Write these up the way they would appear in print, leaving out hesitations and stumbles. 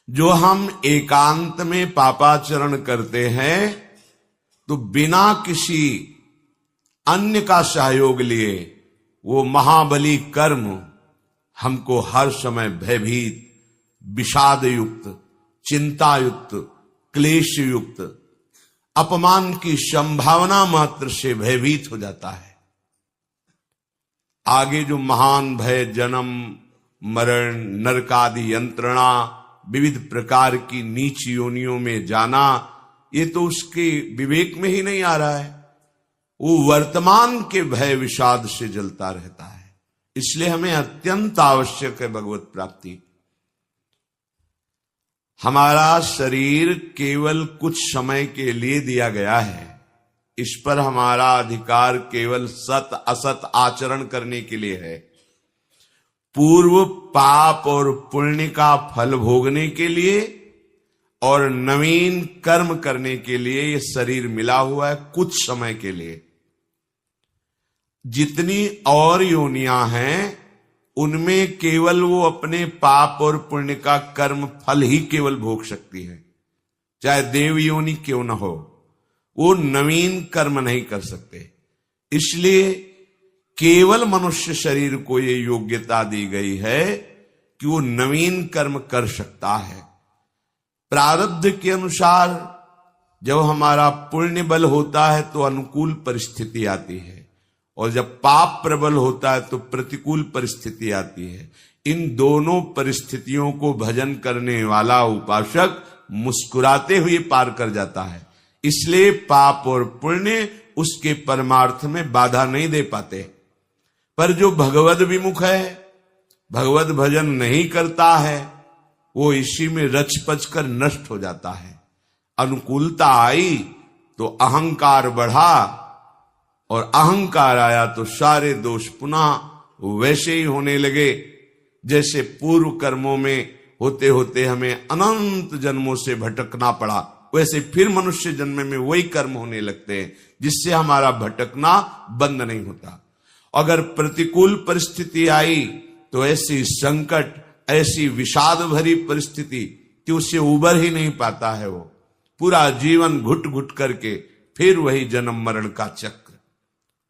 जो हम एकांत में पापाचरण करते हैं तो बिना किसी अन्य का सहयोग लिए वो महाबली कर्म हमको हर समय भयभीत, विषाद युक्त, चिंता युक्त, क्लेश युक्त, अपमान की संभावना मात्र से भयभीत हो जाता है। आगे जो महान भय, जन्म मरण, नरकादि यंत्रणा, विविध प्रकार की नीच योनियों में जाना, ये तो उसके विवेक में ही नहीं आ रहा है। वो वर्तमान के भय विषाद से जलता रहता है। इसलिए हमें अत्यंत आवश्यक है भगवत प्राप्ति। हमारा शरीर केवल कुछ समय के लिए दिया गया है। इस पर हमारा अधिकार केवल सत असत आचरण करने के लिए है। पूर्व पाप और पुण्य का फल भोगने के लिए और नवीन कर्म करने के लिए ये शरीर मिला हुआ है कुछ समय के लिए। जितनी और योनियां हैं उनमें केवल वो अपने पाप और पुण्य का कर्म फल ही केवल भोग सकती है, चाहे देव योनि क्यों न हो। वो नवीन कर्म नहीं कर सकते। इसलिए केवल मनुष्य शरीर को ये योग्यता दी गई है कि वो नवीन कर्म कर सकता है। प्रारब्ध के अनुसार जब हमारा पुण्य बल होता है तो अनुकूल परिस्थिति आती है, और जब पाप प्रबल होता है तो प्रतिकूल परिस्थिति आती है। इन दोनों परिस्थितियों को भजन करने वाला उपासक मुस्कुराते हुए पार कर जाता है। इसलिए पाप और पुण्य उसके परमार्थ में बाधा नहीं दे पाते। पर जो भगवद विमुख है, भगवत भजन नहीं करता है, वो इसी में रच पच कर नष्ट हो जाता है। अनुकूलता आई तो अहंकार बढ़ा, और अहंकार आया तो सारे दोष पुनः वैसे ही होने लगे जैसे पूर्व कर्मों में होते होते हमें अनंत जन्मों से भटकना पड़ा। वैसे फिर मनुष्य जन्म में वही कर्म होने लगते हैं जिससे हमारा भटकना बंद नहीं होता। अगर प्रतिकूल परिस्थिति आई तो ऐसी संकट, ऐसी विषाद भरी परिस्थिति कि उससे उबर ही नहीं पाता है। वो पूरा जीवन घुट घुट करके फिर वही जन्म मरण का चक्र।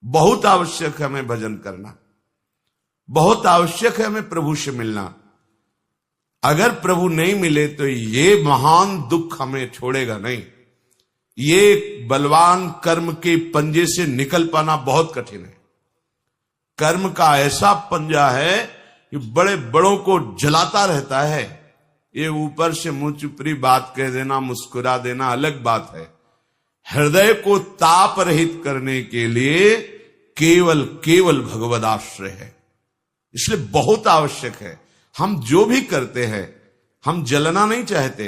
बहुत आवश्यक है हमें भजन करना, बहुत आवश्यक है हमें प्रभु से मिलना। अगर प्रभु नहीं मिले तो ये महान दुख हमें छोड़ेगा नहीं। ये बलवान कर्म के पंजे से निकल पाना बहुत कठिन है। कर्म का ऐसा पंजा है कि बड़े बड़ों को जलाता रहता है। ये ऊपर से मुंह चुपड़ी बात कह देना, मुस्कुरा देना अलग बात है। हृदय को ताप रहित करने के लिए केवल केवल भगवद आश्रय है। इसलिए बहुत आवश्यक है। हम जो भी करते हैं, हम जलना नहीं चाहते,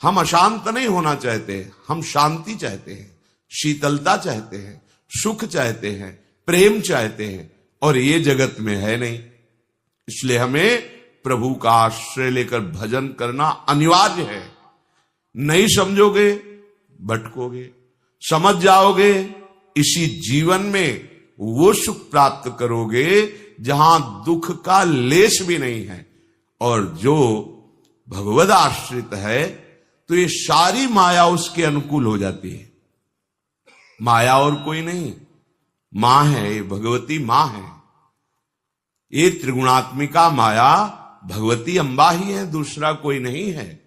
हम अशांत नहीं होना चाहते, हम शांति चाहते हैं, शीतलता चाहते हैं, सुख चाहते हैं, प्रेम चाहते हैं, और ये जगत में है नहीं। इसलिए हमें प्रभु का आश्रय लेकर भजन करना अनिवार्य है। नहीं समझोगे भटकोगे, समझ जाओगे इसी जीवन में वो सुख प्राप्त करोगे जहां दुख का लेश भी नहीं है। और जो भगवद आश्रित है तो ये सारी माया उसके अनुकूल हो जाती है। माया और कोई नहीं, मां है, ये भगवती मां है। ये त्रिगुणात्मिका माया भगवती अम्बा ही है, दूसरा कोई नहीं है।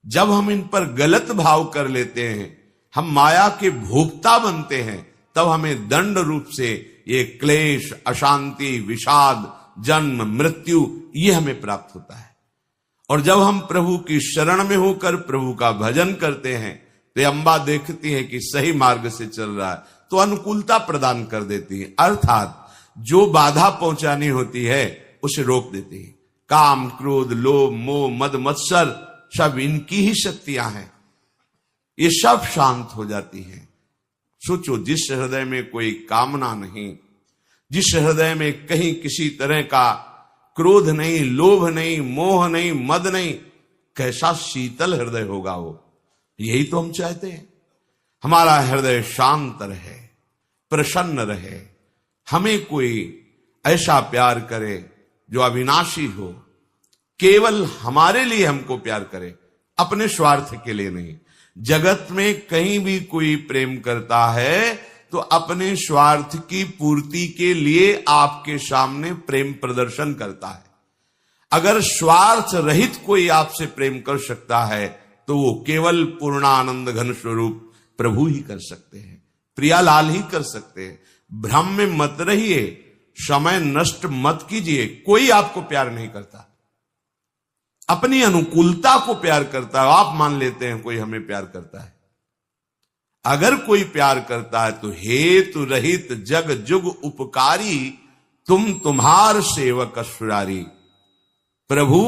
जब हम इन पर गलत भाव कर लेते हैं, हम माया के भोक्ता बनते हैं, तब हमें दंड रूप से ये क्लेश, अशांति, विषाद, जन्म, मृत्यु ये हमें प्राप्त होता है। और जब हम प्रभु की शरण में होकर प्रभु का भजन करते हैं तो अम्बा देखती है कि सही मार्ग से चल रहा है तो अनुकूलता प्रदान कर देती है। अर्थात जो बाधा पहुंचानी होती है उसे रोक देती है। काम, क्रोध, लोभ, मोह, मद, मत्सर सब इनकी ही शक्तियां हैं। ये सब शांत हो जाती हैं। सोचो, जिस हृदय में कोई कामना नहीं, जिस हृदय में कहीं किसी तरह का क्रोध नहीं, लोभ नहीं, मोह नहीं, मद नहीं, कैसा शीतल हृदय होगा वो। यही तो हम चाहते हैं, हमारा हृदय शांत रहे, प्रसन्न रहे। हमें कोई ऐसा प्यार करे जो अविनाशी हो, केवल हमारे लिए हमको प्यार करे, अपने स्वार्थ के लिए नहीं। जगत में कहीं भी कोई प्रेम करता है तो अपने स्वार्थ की पूर्ति के लिए आपके सामने प्रेम प्रदर्शन करता है। अगर स्वार्थ रहित कोई आपसे प्रेम कर सकता है तो वो केवल पूर्णानंद घन स्वरूप प्रभु ही कर सकते हैं, प्रियालाल ही कर सकते हैं। भ्रम में मत रहिए, समय नष्ट मत कीजिए। कोई आपको प्यार नहीं करता, अपनी अनुकूलता को प्यार करता है। आप मान लेते हैं कोई हमें प्यार करता है। अगर कोई प्यार करता है तो हेतु रहित जग जुग उपकारी, तुम तुम्हार सेवक असुरारी। प्रभु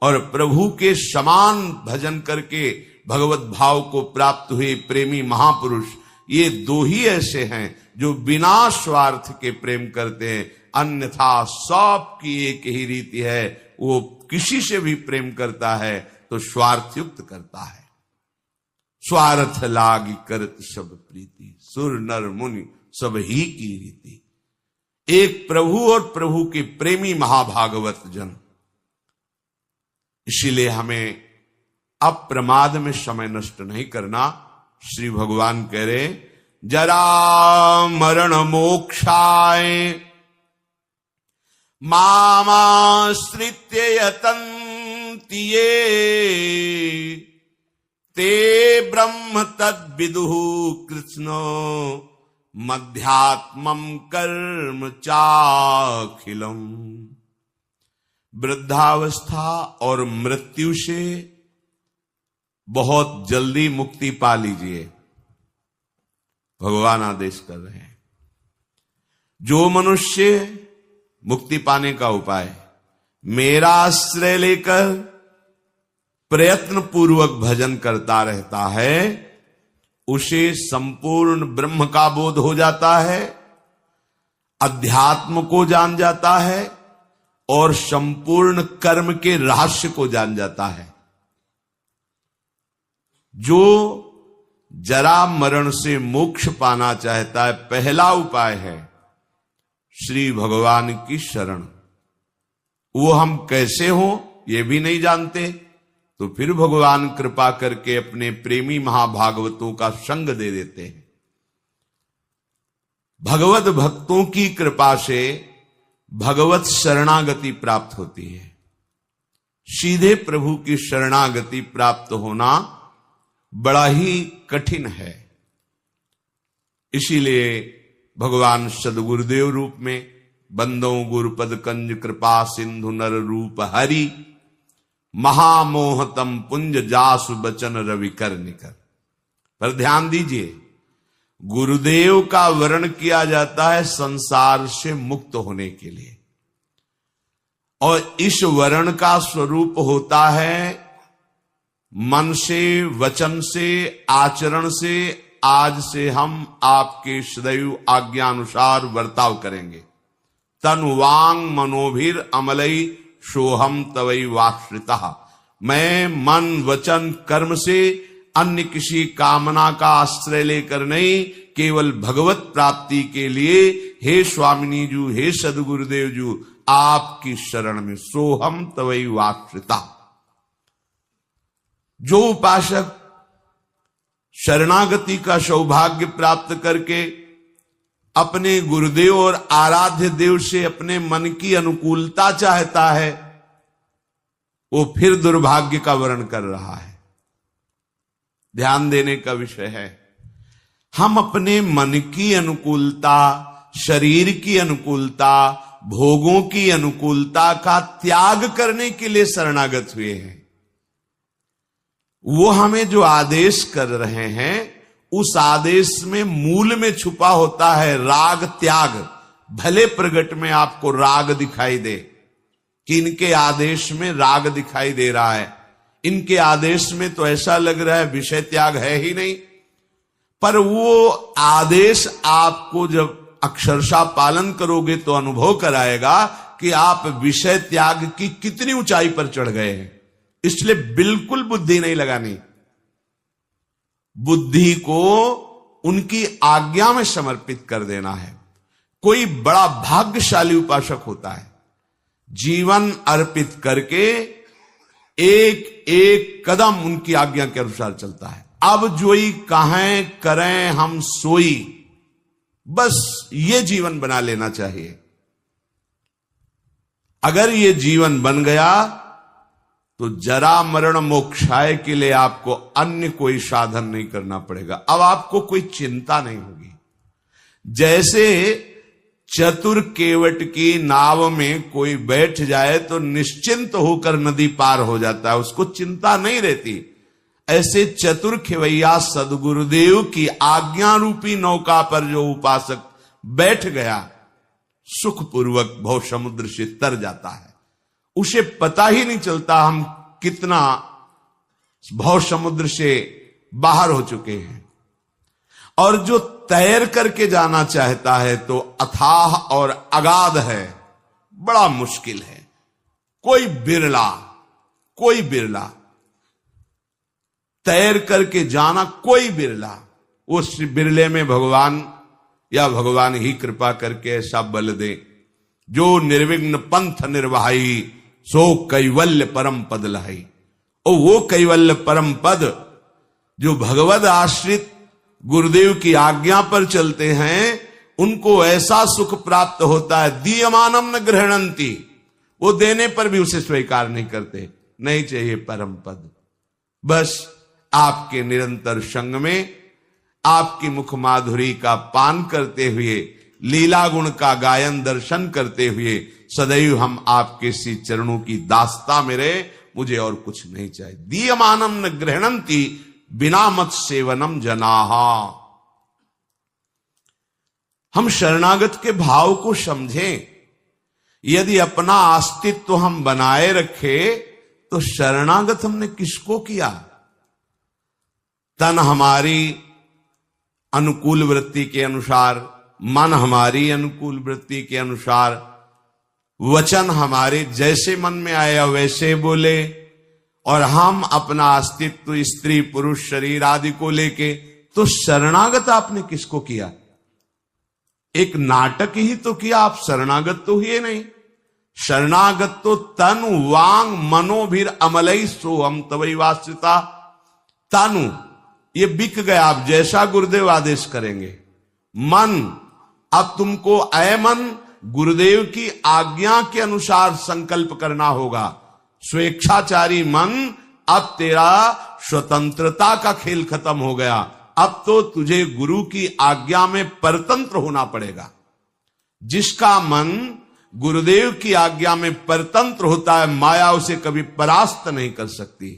और प्रभु के समान भजन करके भगवत भाव को प्राप्त हुए प्रेमी महापुरुष, ये दो ही ऐसे हैं जो बिना स्वार्थ के प्रेम करते हैं। अन्यथा सब की एक ही रीति है, वो किसी से भी प्रेम करता है तो स्वार्थयुक्त करता है। स्वार्थ लागी करत सब प्रीति, सुर नर मुनि सब ही की रीति। एक प्रभु और प्रभु के प्रेमी महाभागवत जन। इसीलिए हमें अप्रमाद में समय नष्ट नहीं करना। श्री भगवान कह रहे, जरा मरण मोक्षाय मामाश्रित्य यतन्ति ये, ते ब्रह्म तद्विदुः कृष्ण मध्यात्मम कर्म चाखिलम। वृद्धावस्था और मृत्यु से बहुत जल्दी मुक्ति पा लीजिए, भगवान आदेश कर रहे हैं। जो मनुष्य मुक्ति पाने का उपाय मेरा आश्रय लेकर प्रयत्न पूर्वक भजन करता रहता है, उसे संपूर्ण ब्रह्म का बोध हो जाता है, अध्यात्म को जान जाता है और संपूर्ण कर्म के रहस्य को जान जाता है। जो जरा मरण से मोक्ष पाना चाहता है, पहला उपाय है श्री भगवान की शरण। वो हम कैसे हों ये भी नहीं जानते, तो फिर भगवान कृपा करके अपने प्रेमी महाभागवतों का संग दे देते हैं। भगवत भक्तों की कृपा से भगवत शरणागति प्राप्त होती है। सीधे प्रभु की शरणागति प्राप्त होना बड़ा ही कठिन है। इसीलिए भगवान सदगुरुदेव रूप में बंदों गुरुपद कंज कृपा सिंधु नर रूप हरि, महामोहतम पुंज जासु बचन रवि कर निकर। पर ध्यान दीजिए, गुरुदेव का वर्ण किया जाता है संसार से मुक्त होने के लिए, और इस वर्ण का स्वरूप होता है मन से, वचन से, आचरण से। आज से हम आपके सदैव आज्ञानुसार वर्ताव करेंगे। तन वांग मनोभिर अमलई सोहम तवई वाश्रिता। मैं मन वचन कर्म से अन्य किसी कामना का आश्रय लेकर नहीं, केवल भगवत प्राप्ति के लिए हे स्वामिनी जू, हे सदगुरुदेव जू, आपकी शरण में सोहम तवई वाश्रिता। जो उपासक शरणागति का सौभाग्य प्राप्त करके अपने गुरुदेव और आराध्य देव से अपने मन की अनुकूलता चाहता है, वो फिर दुर्भाग्य का वर्ण कर रहा है। ध्यान देने का विषय है, हम अपने मन की अनुकूलता, शरीर की अनुकूलता, भोगों की अनुकूलता का त्याग करने के लिए शरणागत हुए हैं। वो हमें जो आदेश कर रहे हैं, उस आदेश में मूल में छुपा होता है राग त्याग। भले प्रगट में आपको राग दिखाई दे कि इनके आदेश में राग दिखाई दे रहा है, इनके आदेश में तो ऐसा लग रहा है विषय त्याग है ही नहीं, पर वो आदेश आपको जब अक्षरशः पालन करोगे तो अनुभव कराएगा कि आप विषय त्याग की कितनी ऊंचाई पर चढ़ गए हैं। इसलिए बिल्कुल बुद्धि नहीं लगानी, बुद्धि को उनकी आज्ञा में समर्पित कर देना है। कोई बड़ा भाग्यशाली उपासक होता है, जीवन अर्पित करके एक एक कदम उनकी आज्ञा के अनुसार चलता है। अब जोई कहें करें हम सोई, बस ये जीवन बना लेना चाहिए। अगर ये जीवन बन गया तो जरा मरण मोक्षाय के लिए आपको अन्य कोई साधन नहीं करना पड़ेगा। अब आपको कोई चिंता नहीं होगी। जैसे चतुर केवट की नाव में कोई बैठ जाए तो निश्चिंत होकर नदी पार हो जाता है, उसको चिंता नहीं रहती। ऐसे चतुर खेवैया सदगुरुदेव की आज्ञा रूपी नौका पर जो उपासक बैठ गया, सुखपूर्वक भव समुद्र से तर जाता है। उसे पता ही नहीं चलता हम कितना भव समुद्र से बाहर हो चुके हैं। और जो तैर करके जाना चाहता है तो अथाह और अगाध है, बड़ा मुश्किल है। कोई बिरला तैर करके जाना, कोई बिरला। उस बिरले में भगवान या भगवान ही कृपा करके ऐसा बल दे, जो निर्विघ्न पंथ निर्वाही सो कैवल्य परम पद लहाई। और वो कैवल्य परम पद जो भगवद आश्रित गुरुदेव की आज्ञा पर चलते हैं, उनको ऐसा सुख प्राप्त होता है, दीयमानम न गृहणंती, वो देने पर भी उसे स्वीकार नहीं करते। नहीं चाहिए परम पद, बस आपके निरंतर संग में, आपकी मुख माधुरी का पान करते हुए, लीला गुण का गायन दर्शन करते हुए सदैव हम आपके श्री चरणों की दास्ता में रहे। मुझे और कुछ नहीं चाहिए। दीयमानम न गृहणंती बिना मत सेवनम जनाहा। हम शरणागत के भाव को समझें। यदि अपना अस्तित्व हम बनाए रखे तो शरणागत हमने किसको किया? तन हमारी अनुकूल वृत्ति के अनुसार, मन हमारी अनुकूल वृत्ति के अनुसार, वचन हमारे जैसे मन में आया वैसे बोले, और हम अपना अस्तित्व स्त्री पुरुष शरीर आदि को लेके। तो शरणागत आपने किसको किया? एक नाटक ही तो किया, आप शरणागत तो हुए नहीं। शरणागत तो तनु वांग मनोभिर अमलई सोहम तवई वास्यता। तनु ये बिक गया, आप जैसा गुरुदेव आदेश करेंगे। मन, अब तुमको ऐ मन गुरुदेव की आज्ञा के अनुसार संकल्प करना होगा। स्वेच्छाचारी मन, अब तेरा स्वतंत्रता का खेल खत्म हो गया। अब तो तुझे गुरु की आज्ञा में परतंत्र होना पड़ेगा। जिसका मन गुरुदेव की आज्ञा में परतंत्र होता है, माया उसे कभी परास्त नहीं कर सकती।